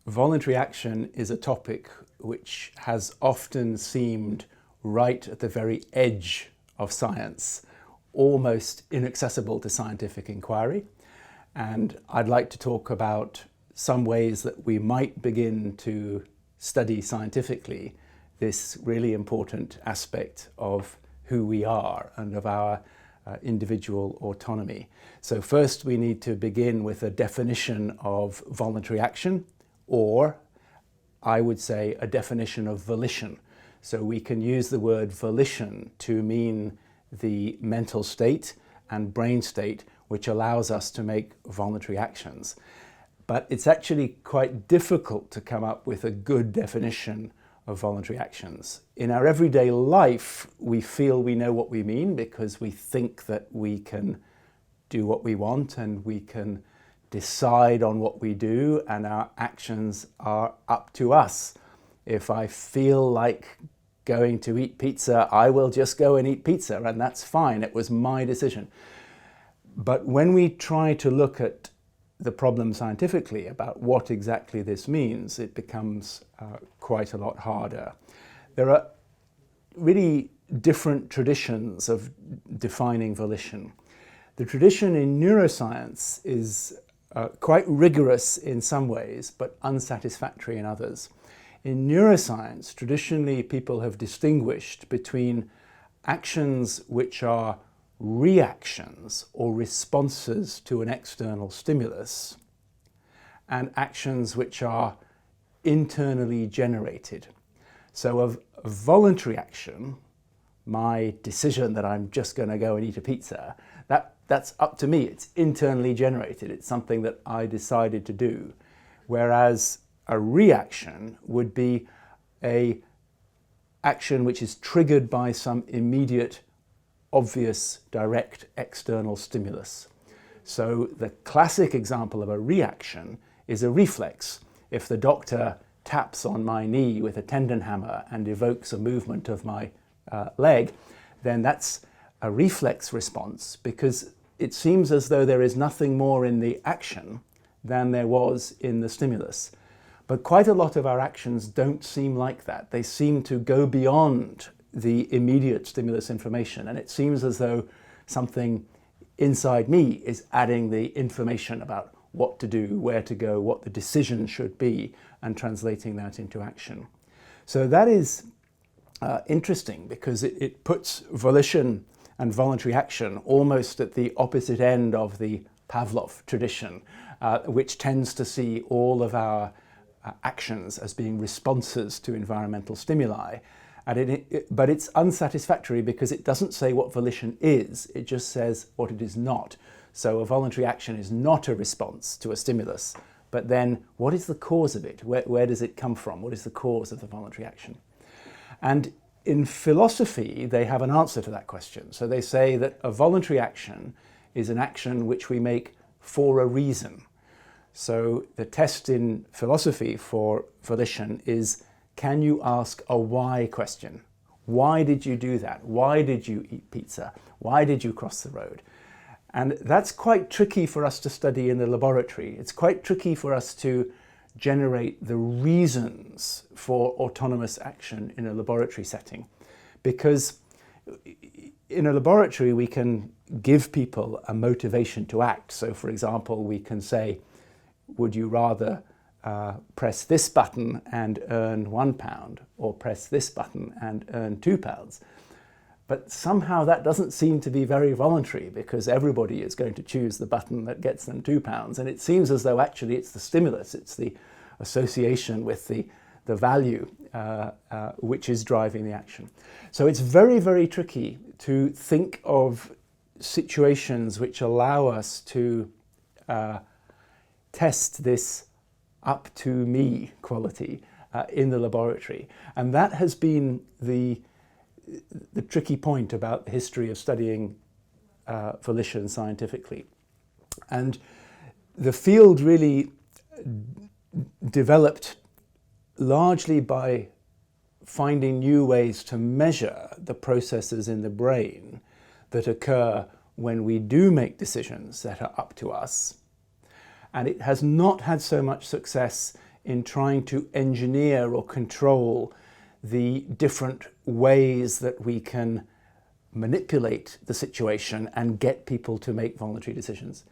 Voluntary action is a topic which has often seemed right at the very edge of science, almost inaccessible to scientific inquiry. And I'd like to talk about some ways that we might begin to study scientifically this really important aspect of who we are and of our individual autonomy. So first we need to begin with a definition of voluntary action, or I would say a definition of volition. So we can use the word volition to mean the mental state and brain state which allows us to make voluntary actions. But it's actually quite difficult to come up with a good definition of voluntary actions. In our everyday life, we feel we know what we mean because we think that we can do what we want and we can decide on what we do, and our actions are up to us. If I feel like going to eat pizza, I will just go and eat pizza, and that's fine. It was my decision. But when we try to look at the problem scientifically about what exactly this means, it becomes quite a lot harder. There are really different traditions of defining volition. The tradition in neuroscience is quite rigorous in some ways, but unsatisfactory in others. In neuroscience, traditionally people have distinguished between actions which are reactions or responses to an external stimulus and actions which are internally generated. So a voluntary action, my decision that I'm just going to go and eat a pizza, that's up to me. It's internally generated. It's something that I decided to do. Whereas a reaction would be an action which is triggered by some immediate, obvious, direct external stimulus. So the classic example of a reaction is a reflex. If the doctor taps on my knee with a tendon hammer and evokes a movement of my leg, then that's a reflex response because it seems as though there is nothing more in the action than there was in the stimulus. But quite a lot of our actions don't seem like that. They seem to go beyond the immediate stimulus information, and it seems as though something inside me is adding the information about what to do, where to go, what the decision should be, and translating that into action. So that is interesting because it puts volition and voluntary action almost at the opposite end of the Pavlov tradition, which tends to see all of our actions as being responses to environmental stimuli. But it's unsatisfactory because it doesn't say what volition is, it just says what it is not. So a voluntary action is not a response to a stimulus, but then what is the cause of it? Where does it come from? What is the cause of the voluntary action? And in philosophy, they have an answer to that question. So they say that a voluntary action is an action which we make for a reason. So the test in philosophy for volition is, can you ask a why question? Why did you do that? Why did you eat pizza? Why did you cross the road? And that's quite tricky for us to study in the laboratory. It's quite tricky for us to generate the reasons for autonomous action in a laboratory setting. Because in a laboratory, we can give people a motivation to act. So for example, we can say, would you rather press this button and earn £1 or press this button and earn £2? But somehow that doesn't seem to be very voluntary because everybody is going to choose the button that gets them £2. And it seems as though actually it's the stimulus, it's the association with the value which is driving the action. So it's very, very tricky to think of situations which allow us to test this up to me quality in the laboratory. And that has been the tricky point about the history of studying volition scientifically. And the field really developed largely by finding new ways to measure the processes in the brain that occur when we do make decisions that are up to us. And it has not had so much success in trying to engineer or control the different ways that we can manipulate the situation and get people to make voluntary decisions.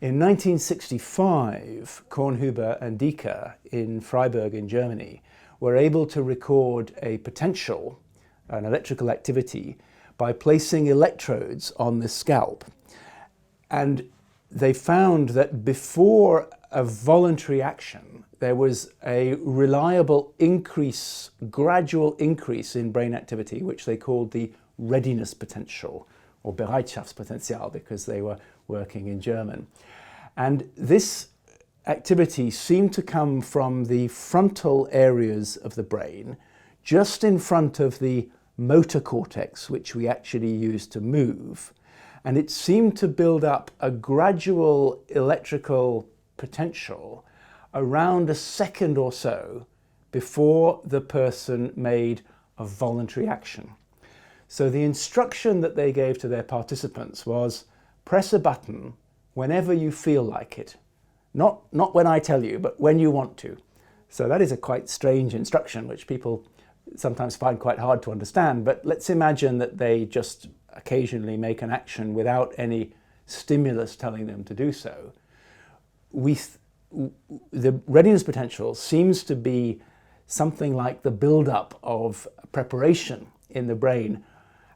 In 1965, Kornhuber and Dieker in Freiburg in Germany were able to record a potential, an electrical activity, by placing electrodes on the scalp. And they found that before a voluntary action, there was a reliable increase, gradual increase in brain activity, which they called the readiness potential, or Bereitschaftspotential, because they were working in German. And this activity seemed to come from the frontal areas of the brain, just in front of the motor cortex, which we actually use to move. And it seemed to build up a gradual electrical potential around a second or so before the person made a voluntary action. So the instruction that they gave to their participants was, press a button whenever you feel like it. Not when I tell you, but when you want to. So that is a quite strange instruction, which people sometimes find quite hard to understand. But let's imagine that they just occasionally make an action without any stimulus telling them to do so. The readiness potential seems to be something like the build-up of preparation in the brain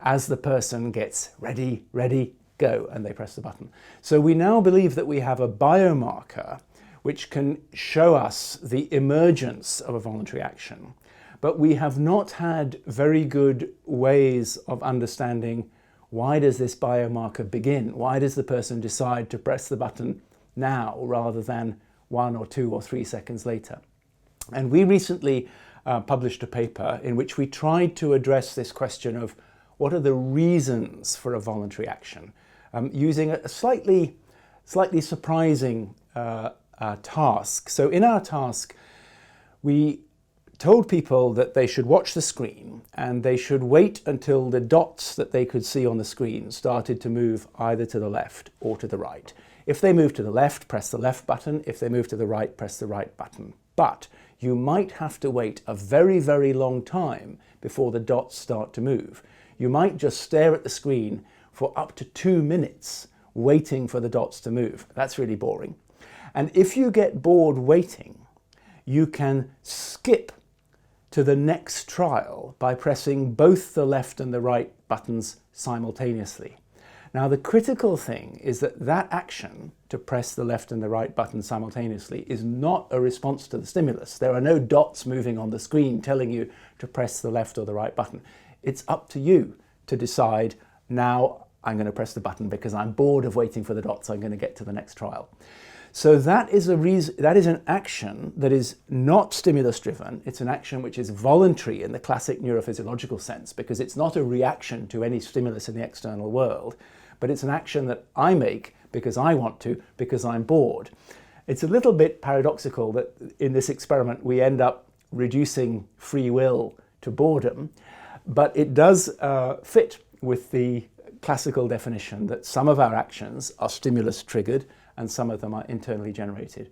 as the person gets ready, go, and they press the button. So we now believe that we have a biomarker which can show us the emergence of a voluntary action, but we have not had very good ways of understanding, why does this biomarker begin? Why does the person decide to press the button now rather than 1 or 2 or 3 seconds later? And we recently published a paper in which we tried to address this question of what are the reasons for a voluntary action, using a slightly surprising task. So in our task, we told people that they should watch the screen and they should wait until the dots that they could see on the screen started to move either to the left or to the right. If they move to the left, press the left button. If they move to the right, press the right button. But you might have to wait a very, very long time before the dots start to move. You might just stare at the screen for up to 2 minutes waiting for the dots to move. That's really boring. And if you get bored waiting, you can skip to the next trial by pressing both the left and the right buttons simultaneously. Now, the critical thing is that that action, to press the left and the right button simultaneously, is not a response to the stimulus. There are no dots moving on the screen telling you to press the left or the right button. It's up to you to decide, now I'm going to press the button because I'm bored of waiting for the dots, I'm going to get to the next trial. So that is an action that is not stimulus driven. It's an action which is voluntary in the classic neurophysiological sense, because it's not a reaction to any stimulus in the external world, but it's an action that I make because I want to, because I'm bored. It's a little bit paradoxical that in this experiment we end up reducing free will to boredom, but it does fit with the classical definition that some of our actions are stimulus triggered and some of them are internally generated.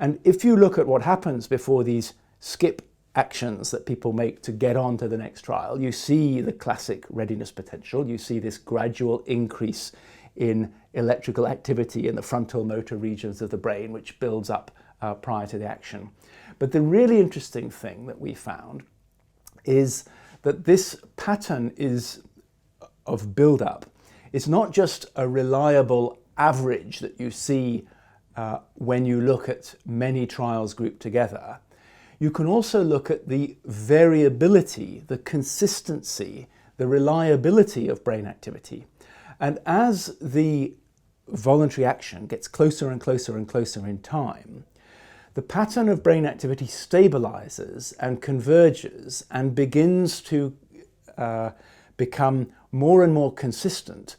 And if you look at what happens before these skip actions that people make to get on to the next trial, you see the classic readiness potential. You see this gradual increase in electrical activity in the frontal motor regions of the brain, which builds up prior to the action. But the really interesting thing that we found is that this pattern of build-up is not just a reliable average that you see when you look at many trials grouped together. You can also look at the variability, the consistency, the reliability of brain activity. And as the voluntary action gets closer and closer and closer in time, the pattern of brain activity stabilizes and converges and begins to become more and more consistent,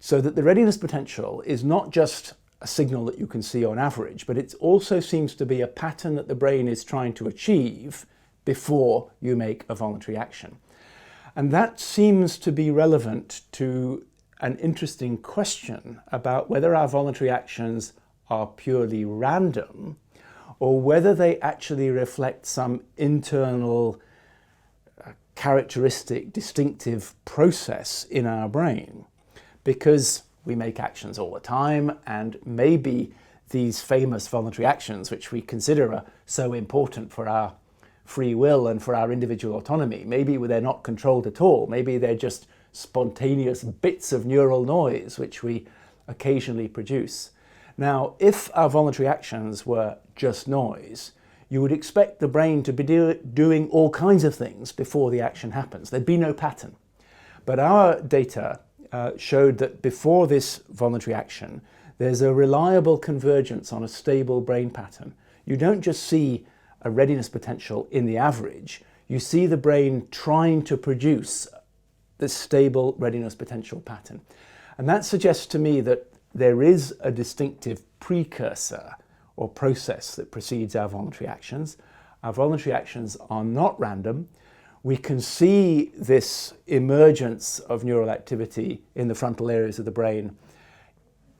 so that the readiness potential is not just a signal that you can see on average, but it also seems to be a pattern that the brain is trying to achieve before you make a voluntary action. And that seems to be relevant to an interesting question about whether our voluntary actions are purely random or whether they actually reflect some internal characteristic, distinctive process in our brain. Because we make actions all the time, and maybe these famous voluntary actions, which we consider are so important for our free will and for our individual autonomy, maybe they're not controlled at all. Maybe they're just spontaneous bits of neural noise which we occasionally produce. Now, if our voluntary actions were just noise, you would expect the brain to be doing all kinds of things before the action happens. There'd be no pattern. But our data showed that before this voluntary action, there's a reliable convergence on a stable brain pattern. You don't just see a readiness potential in the average, you see the brain trying to produce this stable readiness potential pattern. And that suggests to me that there is a distinctive precursor or process that precedes our voluntary actions. Our voluntary actions are not random. We can see this emergence of neural activity in the frontal areas of the brain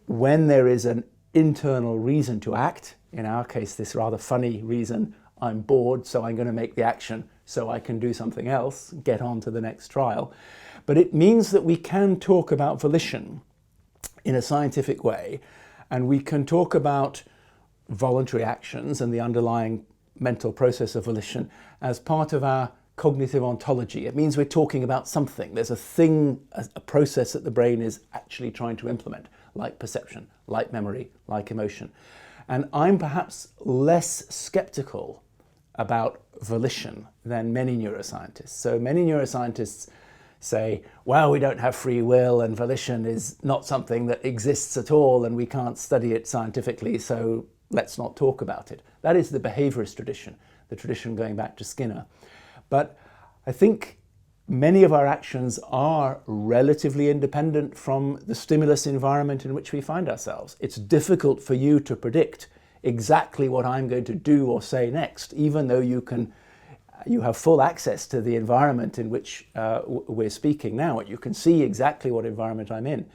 when there is an internal reason to act. In our case, this rather funny reason, I'm bored, so I'm going to make the action so I can do something else, get on to the next trial. But it means that we can talk about volition in a scientific way, and we can talk about voluntary actions and the underlying mental process of volition as part of our cognitive ontology. It means we're talking about something. There's a thing, a process that the brain is actually trying to implement, like perception, like memory, like emotion. And I'm perhaps less skeptical about volition than many neuroscientists. So many neuroscientists say, well, we don't have free will and volition is not something that exists at all and we can't study it scientifically, so let's not talk about it. That is the behaviorist tradition, the tradition going back to Skinner. But I think many of our actions are relatively independent from the stimulus environment in which we find ourselves. It's difficult for you to predict exactly what I'm going to do or say next, even though you have full access to the environment in which we're speaking now. You can see exactly what environment I'm in.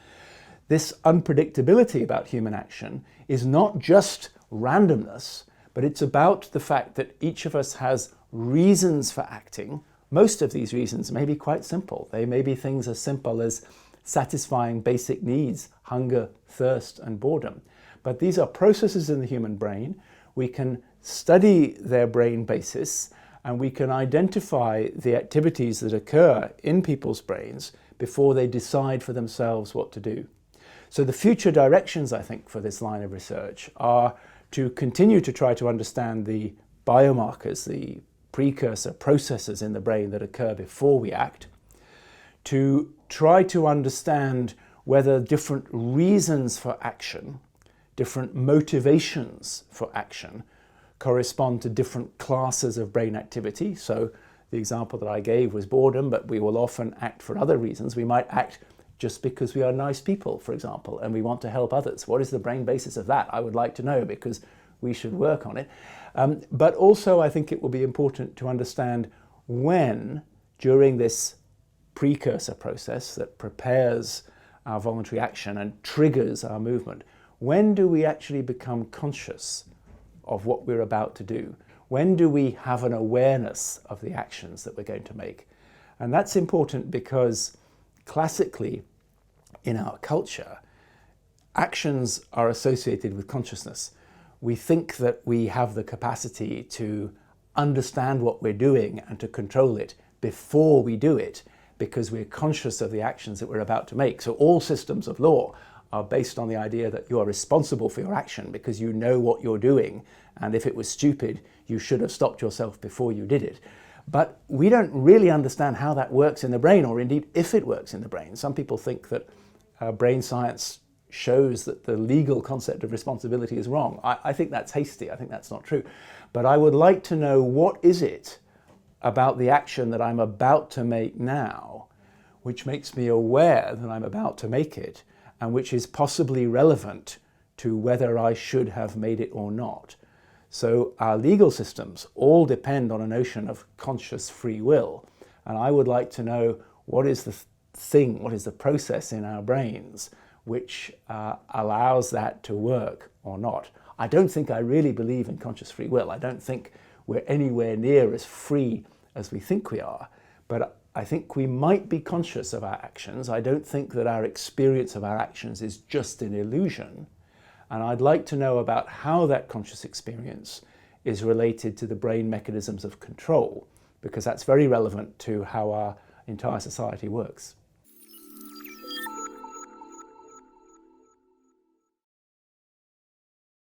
This unpredictability about human action is not just randomness, but it's about the fact that each of us has reasons for acting. Most of these reasons may be quite simple. They may be things as simple as satisfying basic needs, hunger, thirst, and boredom. But these are processes in the human brain. We can study their brain basis, and we can identify the activities that occur in people's brains before they decide for themselves what to do. So the future directions, I think, for this line of research are to continue to try to understand the biomarkers, the precursor processes in the brain that occur before we act, to try to understand whether different reasons for action, different motivations for action, correspond to different classes of brain activity. So the example that I gave was boredom, but we will often act for other reasons. We might act just because we are nice people, for example, and we want to help others. What is the brain basis of that? I would like to know, because we should work on it. But also I think it will be important to understand when, during this precursor process that prepares our voluntary action and triggers our movement, when do we actually become conscious of what we're about to do? When do we have an awareness of the actions that we're going to make? And that's important because classically in our culture, actions are associated with consciousness. We think that we have the capacity to understand what we're doing and to control it before we do it, because we're conscious of the actions that we're about to make. So all systems of law are based on the idea that you are responsible for your action because you know what you're doing, and if it was stupid, you should have stopped yourself before you did it. But we don't really understand how that works in the brain, or indeed if it works in the brain. Some people think that brain science shows that the legal concept of responsibility is wrong. I think that's hasty. I think that's not true. But I would like to know, what is it about the action that I'm about to make now which makes me aware that I'm about to make it, and which is possibly relevant to whether I should have made it or not. So our legal systems all depend on a notion of conscious free will. And I would like to know, what is thing, what is the process in our brains which allows that to work or not. I don't think I really believe in conscious free will. I don't think we're anywhere near as free as we think we are, but I think we might be conscious of our actions. I don't think that our experience of our actions is just an illusion. And I'd like to know about how that conscious experience is related to the brain mechanisms of control, because that's very relevant to how our entire society works.